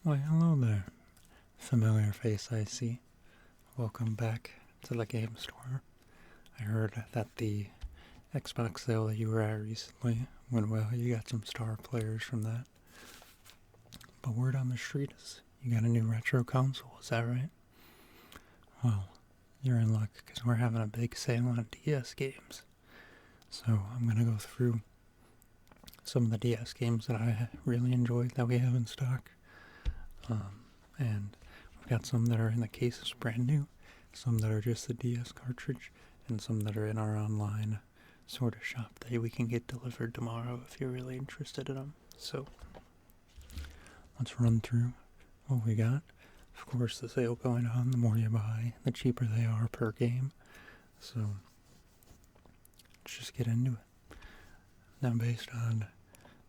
Why, hello there. Familiar face I see. Welcome back to the game store. I heard that the Xbox sale that you were at recently went well. You got some star players from that. But word on the street is you got a new retro console, is that right? Well, you're in luck because we're having a big sale on DS games. So I'm going to go through some of the DS games that I really enjoyed that we have in stock. And we've got some that are in the cases brand new, some that are just the DS cartridge, and some that are in our online sort of shop that we can get delivered tomorrow if you're really interested in them. So let's run through what we got. Of course, the sale going on, the more you buy, the cheaper they are per game. So let's just get into it. Now, based on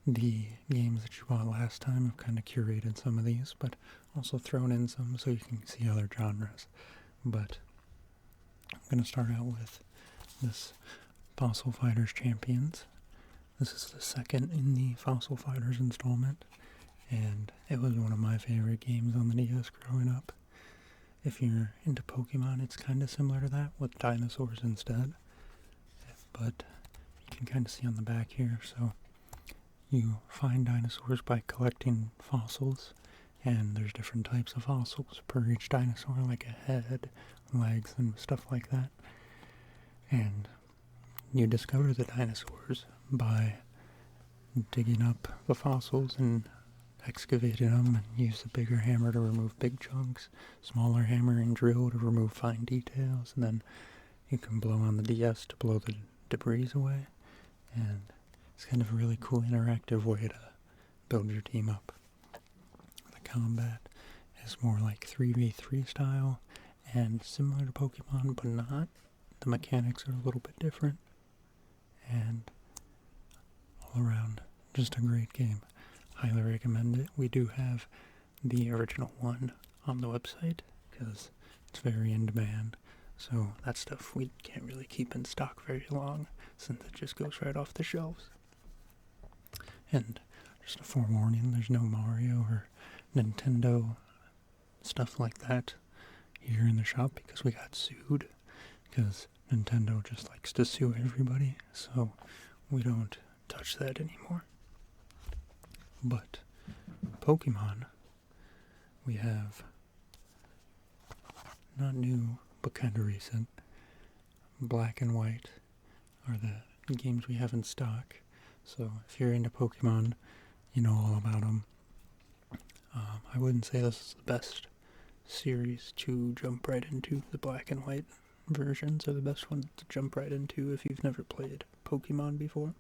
the games that you bought last time, I've kind of curated some of these, but also thrown in some so you can see other genres. But I'm going to start out with this Fossil Fighters Champions. This is the second in the Fossil Fighters installment, and it was one of my favorite games on the DS growing up. If you're into Pokemon, it's kind of similar to that, with dinosaurs instead. But you can kind of see on the back here, so you find dinosaurs by collecting fossils, and there's different types of fossils per each dinosaur, like a head, legs, and stuff like that. And you discover the dinosaurs by digging up the fossils and excavating them, and use the bigger hammer to remove big chunks, smaller hammer and drill to remove fine details, and then you can blow on the DS to blow the debris away. And it's kind of a really cool interactive way to build your team up. The combat is more like 3v3 style and similar to Pokemon, but not. The mechanics are a little bit different. And all around, just a great game. Highly recommend it. We do have the original one on the website because it's very in demand. So that stuff we can't really keep in stock very long since it just goes right off the shelves. And just a forewarning, there's no Mario or Nintendo stuff like that here in the shop because we got sued. Because Nintendo just likes to sue everybody, so we don't touch that anymore. But Pokemon, we have not new, but kind of recent. Black and White are the games we have in stock. So if you're into Pokemon, you know all about them. I wouldn't say this is the best series to jump right into. The Black and White versions are the best ones to jump right into if you've never played Pokemon before.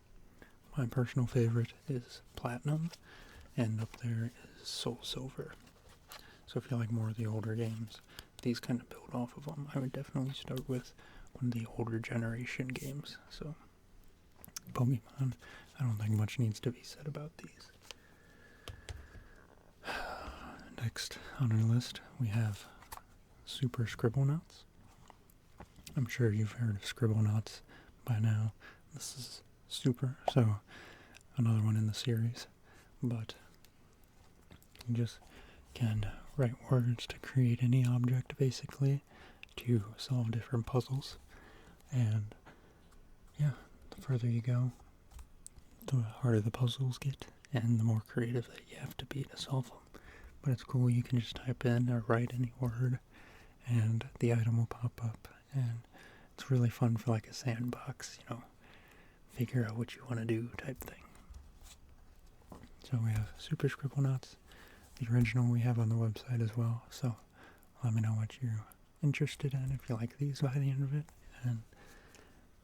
My personal favorite is Platinum, and up there is Soul Silver. So if you like more of the older games, these kind of build off of them. I would definitely start with one of the older generation games. So Pokemon, I don't think much needs to be said about these. Next on our list, we have Super Scribblenauts. I'm sure you've heard of Scribblenauts by now. This is Super, so another one in the series. But you just can write words to create any object, basically, to solve different puzzles. And yeah, the further you go, the harder the puzzles get, and the more creative that you have to be to solve them. But it's cool, you can just type in or write any word, and the item will pop up, and it's really fun for like a sandbox, figure out what you want to do type thing. So we have Super Scribblenauts, the original we have on the website as well, so let me know what you're interested in if you like these by the end of it, and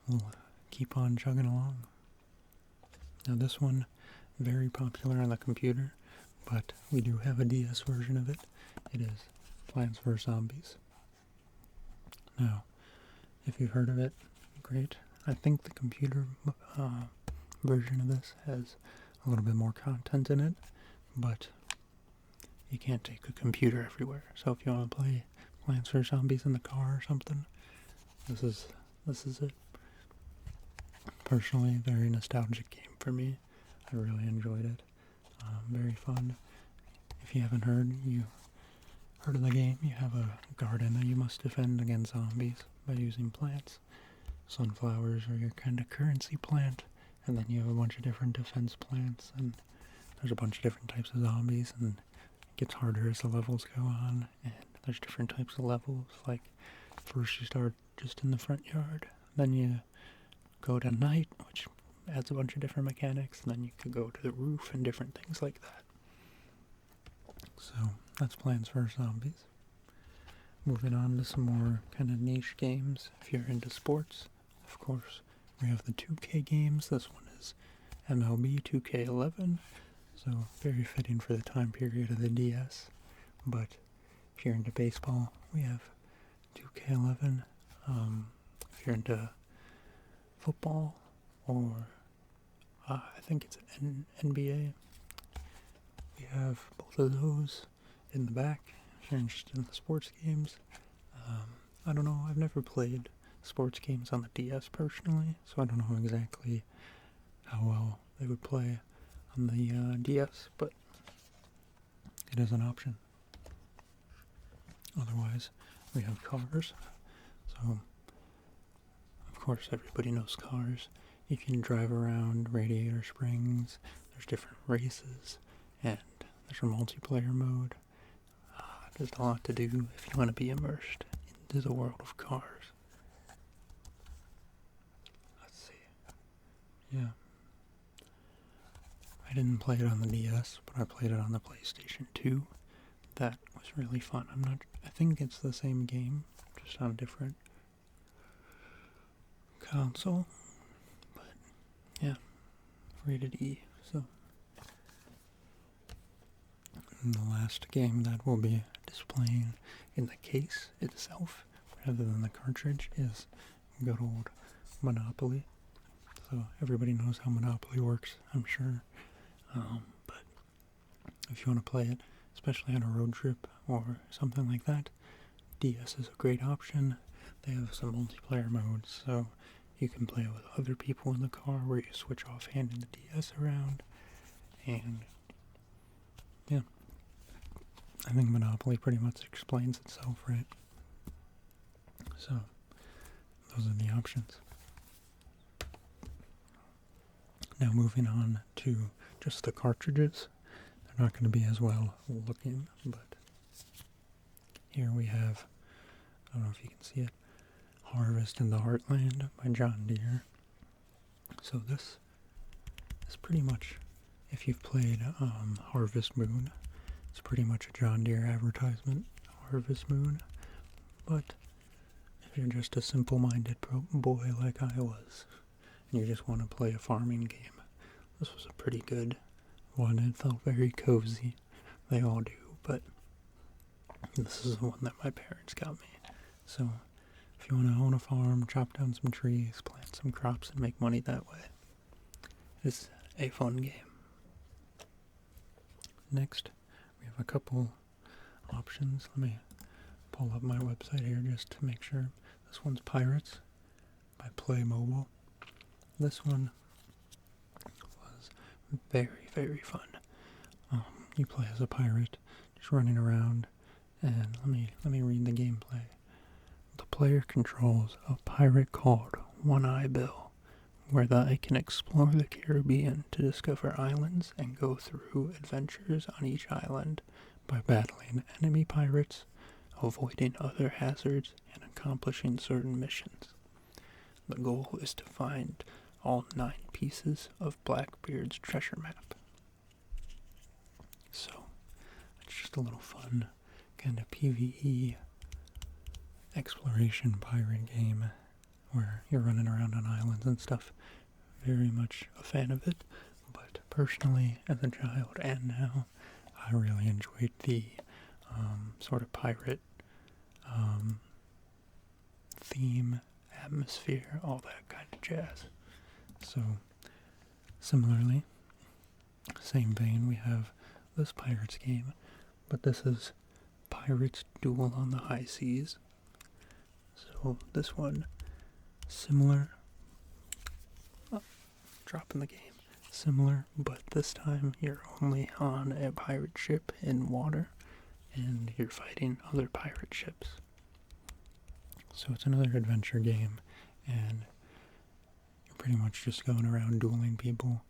we'll keep on chugging along. Now this one, very popular on the computer, but we do have a DS version of it. It is Plants vs. Zombies. Now, if you've heard of it, great. I think the computer version of this has a little bit more content in it, but you can't take a computer everywhere. So if you want to play Plants vs. Zombies in the car or something, this is it. Personally, very nostalgic game for me. I really enjoyed it. Very fun. If you haven't heard of the game, you have a garden that you must defend against zombies by using plants. Sunflowers are your kind of currency plant, and then you have a bunch of different defense plants, and there's a bunch of different types of zombies, and it gets harder as the levels go on, and there's different types of levels, like first you start just in the front yard, then you go to night, which adds a bunch of different mechanics, and then you could go to the roof and different things like that. So that's Plants vs. Zombies. Moving on to some more kind of niche games. If you're into sports, of course, we have the 2K games. This one is MLB 2K11, so very fitting for the time period of the DS. But if you're into baseball, we have 2K11. If you're into football, or I think it's NBA, we have both of those in the back. If you're interested in the sports games, I don't know, I've never played sports games on the DS personally, so I don't know exactly how well they would play on the DS, but it is an option. Otherwise, we have cars. So, of course, everybody knows cars. You can drive around Radiator Springs, there's different races, and there's a multiplayer mode. There's a lot to do if you want to be immersed into the world of cars. Let's see. Yeah. I didn't play it on the DS, but I played it on the PlayStation 2. That was really fun. I think it's the same game, just on a different console. But, yeah. Rated E, so. And the last game that will be displaying in the case itself, rather than the cartridge, is good old Monopoly. So everybody knows how Monopoly works, I'm sure. But if you want to play it, especially on a road trip or something like that, DS is a great option. They have some multiplayer modes, so you can play with other people in the car where you switch off handing the DS around. And yeah, I think Monopoly pretty much explains itself, right? So, those are the options. Now moving on to just the cartridges. They're not going to be as well looking, but here we have, I don't know if you can see it, Harvest in the Heartland by John Deere. So this is pretty much, if you've played Harvest Moon, it's pretty much a John Deere advertisement, Harvest Moon. But if you're just a simple-minded boy like I was, and you just want to play a farming game, this was a pretty good one. It felt very cozy. They all do, but this is the one that my parents got me. So if you want to own a farm, chop down some trees, plant some crops, and make money that way, it's a fun game. Next, we have a couple options. Let me pull up my website here just to make sure. This one's Pirates by Playmobil. This one was very, very fun. You play as a pirate, just running around, and let me read the gameplay. The player controls a pirate called One-Eye Bill, where they can explore the Caribbean to discover islands and go through adventures on each island by battling enemy pirates, avoiding other hazards, and accomplishing certain missions. The goal is to find all 9 pieces of Blackbeard's treasure map. So, it's just a little fun kind of PvE exploration pirate game where you're running around on islands and stuff. Very much a fan of it, but personally, as a child and now, I really enjoyed the sort of pirate theme, atmosphere, all that kind of jazz. So, similarly, same vein, we have this Pirates game, but this is Pirates Duel on the High Seas. So, this one, similar, dropping the game, similar, but this time you're only on a pirate ship in water, and you're fighting other pirate ships. So it's another adventure game, and you're pretty much just going around dueling people,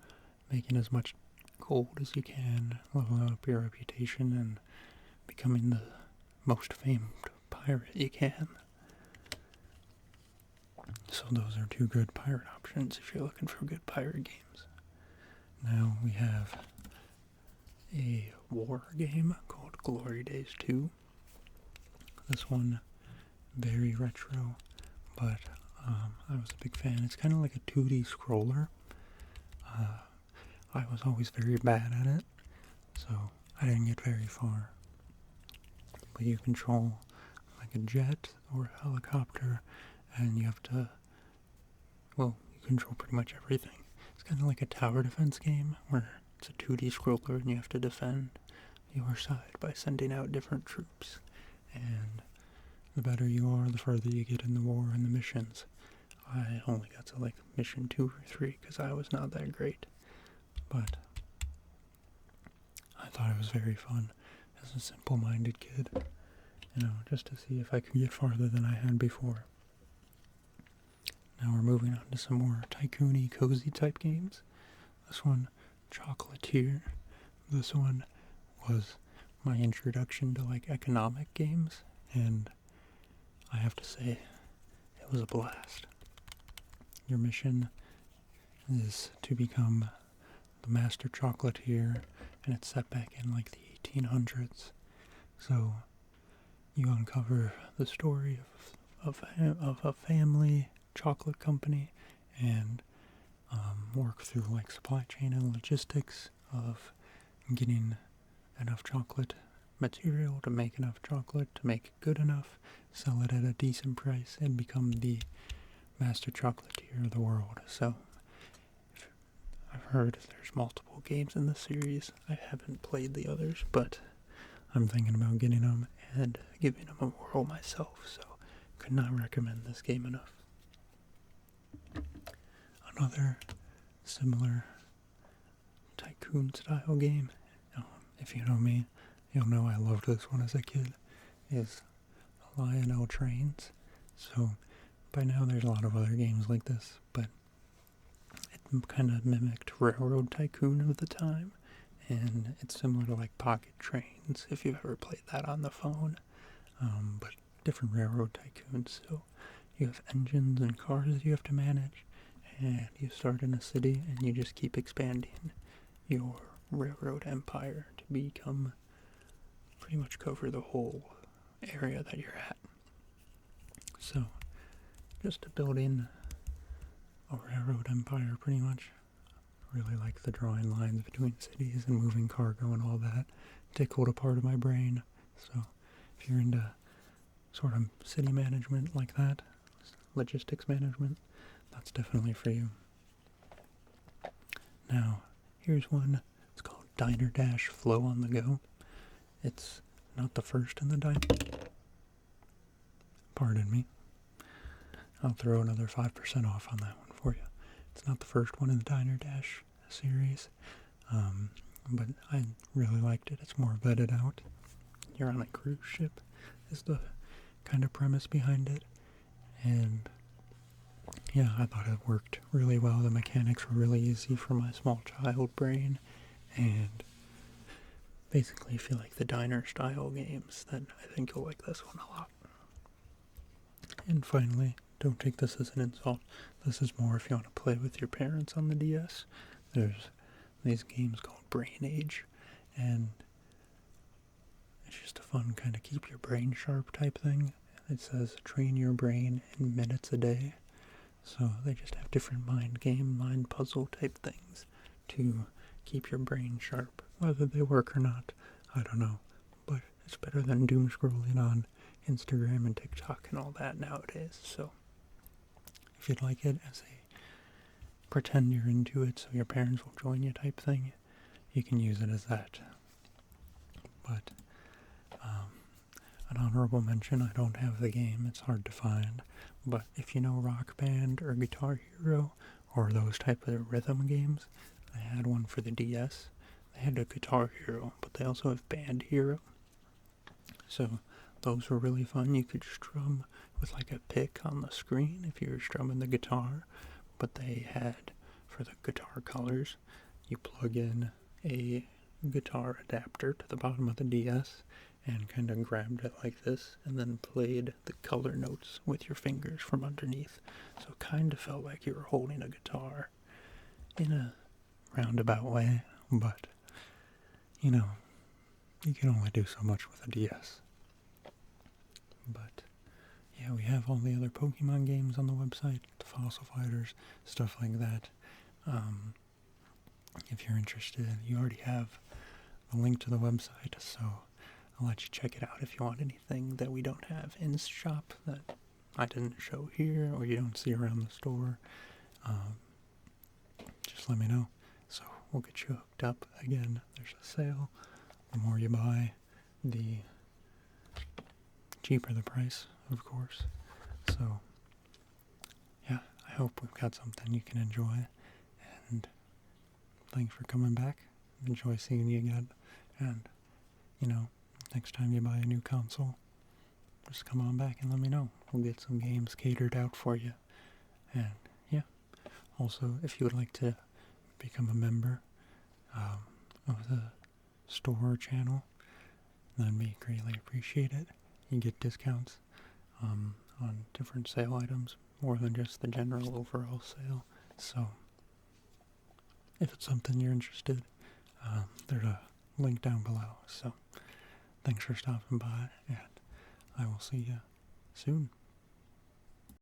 making as much gold as you can, leveling up your reputation, and becoming the most famed pirate you can. So those are two good pirate options if you're looking for good pirate games. Now we have a war game called Glory Days 2. This one, very retro, but I was a big fan. It's kind of like a 2D scroller. I was always very bad at it, so I didn't get very far. But you control like a jet or a helicopter, and you have to, well, you control pretty much everything. It's kind of like a tower defense game where it's a 2D scroller and you have to defend your side by sending out different troops. And the better you are, the further you get in the war and the missions. I only got to like mission 2 or 3 because I was not that great. But I thought it was very fun as a simple-minded kid, just to see if I could get farther than I had before. Now we're moving on to some more tycoon-y, cozy type games. This one, Chocolatier. This one was my introduction to like economic games, and I have to say, it was a blast. Your mission is to become the master chocolatier, and it's set back in like the 1800s. So you uncover the story of a family chocolate company, and work through like supply chain and logistics of getting enough chocolate material to make enough chocolate, to make it good enough, sell it at a decent price, and become the master chocolatier of the world. So I've heard there's multiple games in the series. I haven't played the others, but I'm thinking about getting them and giving them a whirl myself, so could not recommend this game enough. Another similar tycoon style game, if you know me, you'll know I loved this one as a kid, is Lionel Trains. So by now there's a lot of other games like this, but it kind of mimicked Railroad Tycoon of the time, and it's similar to like Pocket Trains if you've ever played that on the phone, but different Railroad Tycoons. So you have engines and cars you have to manage, and you start in a city and you just keep expanding your railroad empire to become pretty much cover the whole area that you're at. So just building a railroad empire pretty much. Really like the drawing lines between cities and moving cargo and all that. Tickled a part of my brain. So if you're into sort of city management like that, logistics management, that's definitely for you. Now, here's one. It's called Diner Dash Flow on the Go. It's not the first in the diner. Pardon me. I'll throw another 5% off on that one for you. It's not the first one in the Diner Dash series, but I really liked it. It's more vetted out. You're on a cruise ship is the kind of premise behind it, and yeah, I thought it worked really well. The mechanics were really easy for my small child brain, and basically if you like the diner style games, then I think you'll like this one a lot. And finally, don't take this as an insult. This is more if you want to play with your parents on the DS. There's these games called Brain Age, and it's just a fun kind of keep your brain sharp type thing. It says train your brain in minutes a day. So they just have different mind game, mind puzzle type things to keep your brain sharp. Whether they work or not, I don't know. But it's better than doom scrolling on Instagram and TikTok and all that nowadays. So if you'd like it as a pretend you're into it so your parents will join you type thing, you can use it as that. But an honorable mention, I don't have the game, it's hard to find, but if you know Rock Band or Guitar Hero or those type of rhythm games, They had one for the DS. They had a Guitar Hero, but they also have Band Hero. So those were really fun. You could strum with like a pick on the screen if you were strumming the guitar. But they had, for the guitar colors, you plug in a guitar adapter to the bottom of the DS and kind of grabbed it like this and then played the color notes with your fingers from underneath. So it kind of felt like you were holding a guitar in a roundabout way, but, you know, you can only do so much with a DS. But, yeah, we have all the other Pokemon games on the website, the Fossil Fighters, stuff like that. If you're interested, you already have the link to the website, so I'll let you check it out if you want anything that we don't have in the shop that I didn't show here or you don't see around the store. Just let me know. So we'll get you hooked up. Again, there's a sale. The more you buy, the cheaper the price, of course. So, yeah, I hope we've got something you can enjoy. And thanks for coming back. Enjoy seeing you again. And, you know, next time you buy a new console, just come on back and let me know. We'll get some games catered out for you. And, yeah. Also, if you would like to become a member of the store channel, that'd be greatly appreciated. You get discounts on different sale items, more than just the general overall sale. So, if it's something you're interested, there's a link down below. So, thanks for stopping by, and I will see you soon.